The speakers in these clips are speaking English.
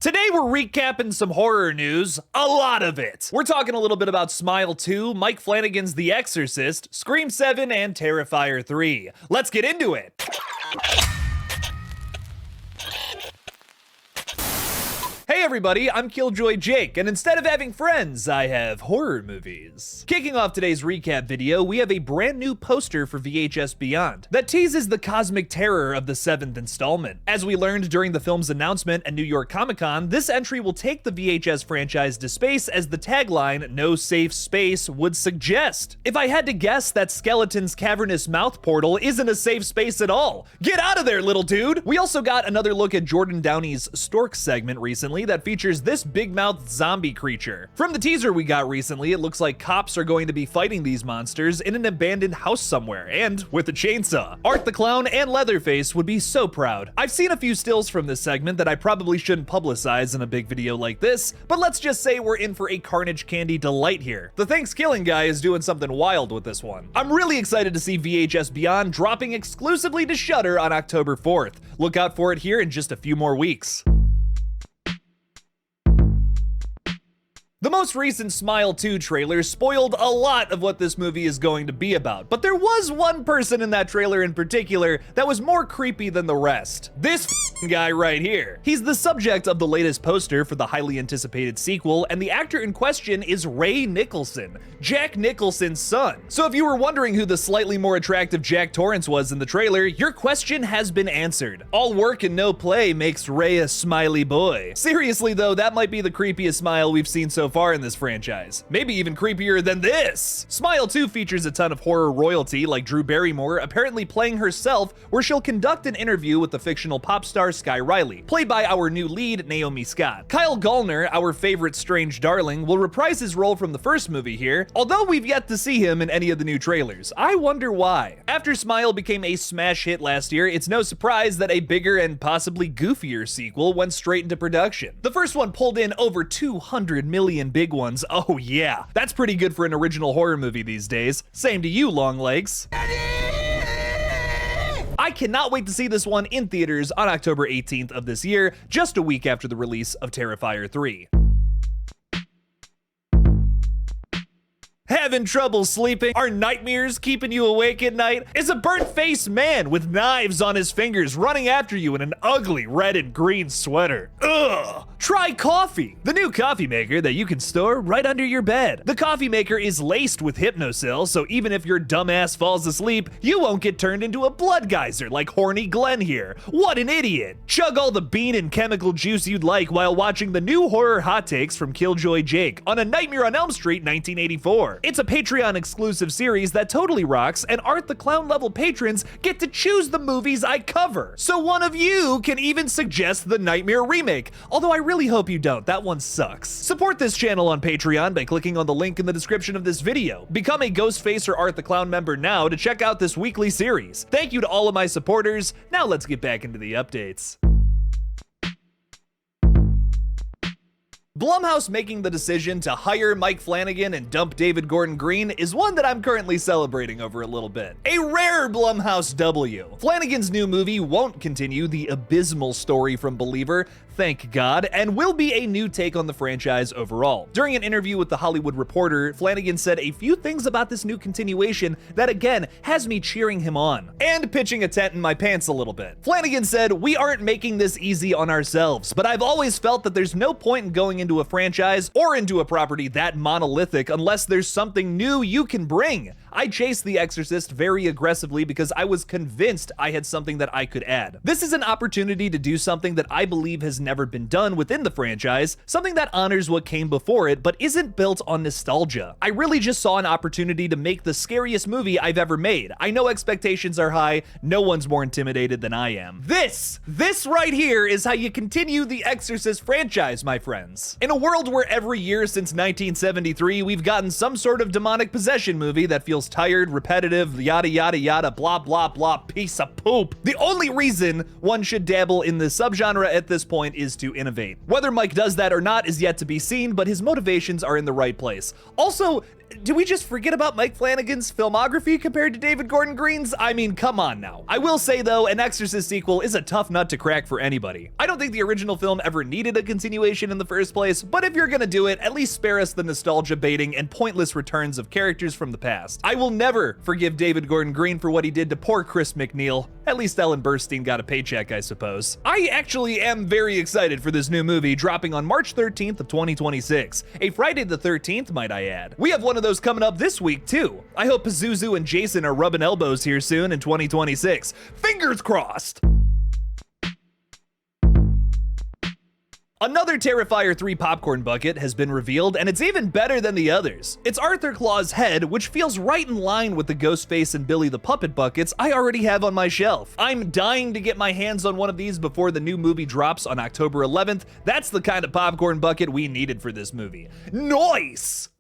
Today we're recapping some horror news, a lot of it. We're talking a little bit about Smile 2, Mike Flanagan's The Exorcist, Scream 7, and Terrifier 3. Let's get into it. Hey everybody, I'm Killjoy Jake, and instead of having friends, I have horror movies. Kicking off today's recap video, we have a brand new poster for VHS Beyond that teases the cosmic terror of the 7th installment. As we learned during the film's announcement at New York Comic-Con, this entry will take the VHS franchise to space as the tagline, "No safe space," would suggest. If I had to guess, that skeleton's cavernous mouth portal isn't a safe space at all. Get out of there, little dude! We also got another look at Jordan Downey's Stork segment recently that features this big-mouthed zombie creature. From the teaser we got recently, it looks like cops are going to be fighting these monsters in an abandoned house somewhere, and with a chainsaw. Art the Clown and Leatherface would be so proud. I've seen a few stills from this segment that I probably shouldn't publicize in a big video like this, but let's just say we're in for a Carnage Candy delight here. The Thanksgiving guy is doing something wild with this one. I'm really excited to see VHS Beyond dropping exclusively to Shudder on October 4th. Look out for it here in just a few more weeks. The most recent Smile 2 trailer spoiled a lot of what this movie is going to be about, but there was one person in that trailer in particular that was more creepy than the rest. This guy right here. He's the subject of the latest poster for the highly anticipated sequel, and the actor in question is Ray Nicholson, Jack Nicholson's son. So if you were wondering who the slightly more attractive Jack Torrance was in the trailer, your question has been answered. All work and no play makes Ray a smiley boy. Seriously though, that might be the creepiest smile we've seen so far in this franchise. Maybe even creepier than this. Smile 2 features a ton of horror royalty like Drew Barrymore apparently playing herself, where she'll conduct an interview with the fictional pop star Sky Riley, played by our new lead Naomi Scott. Kyle Gallner, our favorite strange darling, will reprise his role from the first movie here, although we've yet to see him in any of the new trailers. I wonder why. After Smile became a smash hit last year, it's no surprise that a bigger and possibly goofier sequel went straight into production. The first one pulled in over 200 million big ones. Oh yeah, that's pretty good for an original horror movie these days. Same to you, Longlegs. I cannot wait to see this one in theaters on October 18th of this year, just a week after the release of Terrifier 3. Having trouble sleeping? Are nightmares keeping you awake at night? Is a burnt-faced man with knives on his fingers running after you in an ugly red and green sweater? Ugh! Try coffee, the new coffee maker that you can store right under your bed. The coffee maker is laced with hypnocil, so even if your dumbass falls asleep, you won't get turned into a blood geyser like horny Glenn here. What an idiot! Chug all the bean and chemical juice you'd like while watching the new horror hot takes from Killjoy Jake on A Nightmare on Elm Street 1984. It's a Patreon exclusive series that totally rocks, and Art the Clown level patrons get to choose the movies I cover. So one of you can even suggest the Nightmare remake, although I really hope you don't, that one sucks. Support this channel on Patreon by clicking on the link in the description of this video. Become a Ghostface or Art the Clown member now to check out this weekly series. Thank you to all of my supporters. Now let's get back into the updates. Blumhouse making the decision to hire Mike Flanagan and dump David Gordon Green is one that I'm currently celebrating over a little bit. A rare Blumhouse W. Flanagan's new movie won't continue the abysmal story from Believer, thank God, and will be a new take on the franchise overall. During an interview with The Hollywood Reporter, Flanagan said a few things about this new continuation that again has me cheering him on and pitching a tent in my pants a little bit. Flanagan said, "We aren't making this easy on ourselves, but I've always felt that there's no point in going into a franchise or into a property that monolithic unless there's something new you can bring. I chased The Exorcist very aggressively because I was convinced I had something that I could add. This is an opportunity to do something that I believe has never been done within the franchise, something that honors what came before it but isn't built on nostalgia. I really just saw an opportunity to make the scariest movie I've ever made. I know expectations are high, no one's more intimidated than I am. This right here is how you continue the Exorcist franchise, my friends. In a world where every year since 1973 we've gotten some sort of demonic possession movie that feels tired, repetitive, yada yada yada, blah blah blah, piece of poop, the only reason one should dabble in this subgenre at this point is to innovate. Whether Mike does that or not is yet to be seen, but his motivations are in the right place. Also, do we just forget about Mike Flanagan's filmography compared to David Gordon Green's? I mean, come on now. I will say though, an Exorcist sequel is a tough nut to crack for anybody. I don't think the original film ever needed a continuation in the first place, but if you're gonna do it, at least spare us the nostalgia baiting and pointless returns of characters from the past. I will never forgive David Gordon Green for what he did to poor Chris McNeil. At least Ellen Burstyn got a paycheck, I suppose. I actually am very excited for this new movie dropping on March 13th of 2026. A Friday the 13th, might I add. We have one of those coming up this week too. I hope Pazuzu and Jason are rubbing elbows here soon in 2026. Fingers crossed! Another Terrifier 3 popcorn bucket has been revealed, and it's even better than the others. It's Arthur Claw's head, which feels right in line with the Ghostface and Billy the Puppet buckets I already have on my shelf. I'm dying to get my hands on one of these before the new movie drops on October 11th. That's the kind of popcorn bucket we needed for this movie. Nice!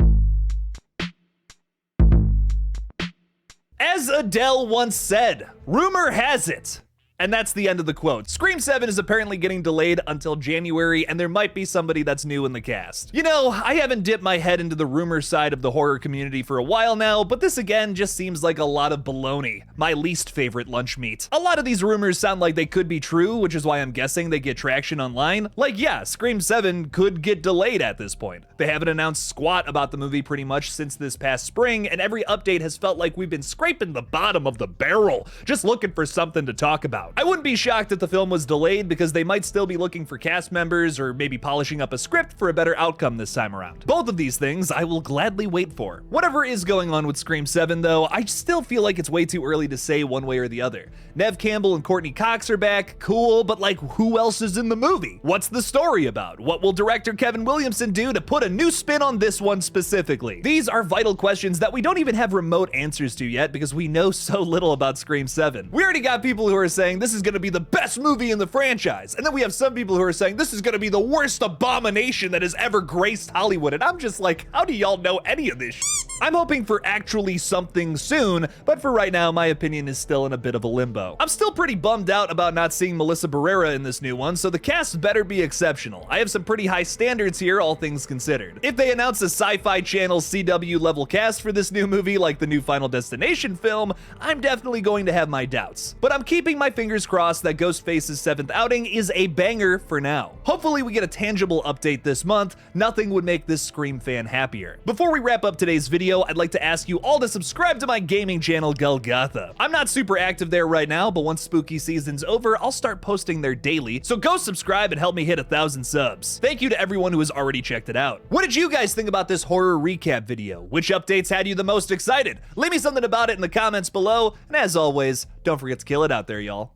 As Adele once said, rumor has it. And that's the end of the quote. Scream 7 is apparently getting delayed until January, and there might be somebody that's new in the cast. You know, I haven't dipped my head into the rumor side of the horror community for a while now, but this again just seems like a lot of baloney. My least favorite lunch meat. A lot of these rumors sound like they could be true, which is why I'm guessing they get traction online. Like, yeah, Scream 7 could get delayed at this point. They haven't announced squat about the movie pretty much since this past spring, and every update has felt like we've been scraping the bottom of the barrel, just looking for something to talk about. I wouldn't be shocked if the film was delayed because they might still be looking for cast members or maybe polishing up a script for a better outcome this time around. Both of these things I will gladly wait for. Whatever is going on with Scream 7 though, I still feel like it's way too early to say one way or the other. Neve Campbell and Courtney Cox are back, cool, but like who else is in the movie? What's the story about? What will director Kevin Williamson do to put a new spin on this one specifically? These are vital questions that we don't even have remote answers to yet because we know so little about Scream 7. We already got people who are saying this is gonna be the best movie in the franchise. And then we have some people who are saying this is gonna be the worst abomination that has ever graced Hollywood. And I'm just like, how do y'all know any of this shit? I'm hoping for actually something soon, but for right now, my opinion is still in a bit of a limbo. I'm still pretty bummed out about not seeing Melissa Barrera in this new one, so the cast better be exceptional. I have some pretty high standards here, all things considered. If they announce a Sci-Fi Channel CW level cast for this new movie, like the new Final Destination film, I'm definitely going to have my doubts. But I'm keeping my fingers crossed that Ghostface's 7th outing is a banger for now. Hopefully we get a tangible update this month. Nothing would make this Scream fan happier. Before we wrap up today's video, I'd like to ask you all to subscribe to my gaming channel, GullGotha. I'm not super active there right now, but once spooky season's over, I'll start posting there daily, so go subscribe and help me hit 1,000 subs. Thank you to everyone who has already checked it out. What did you guys think about this horror recap video? Which updates had you the most excited? Leave me something about it in the comments below, and as always, don't forget to kill it out there, y'all.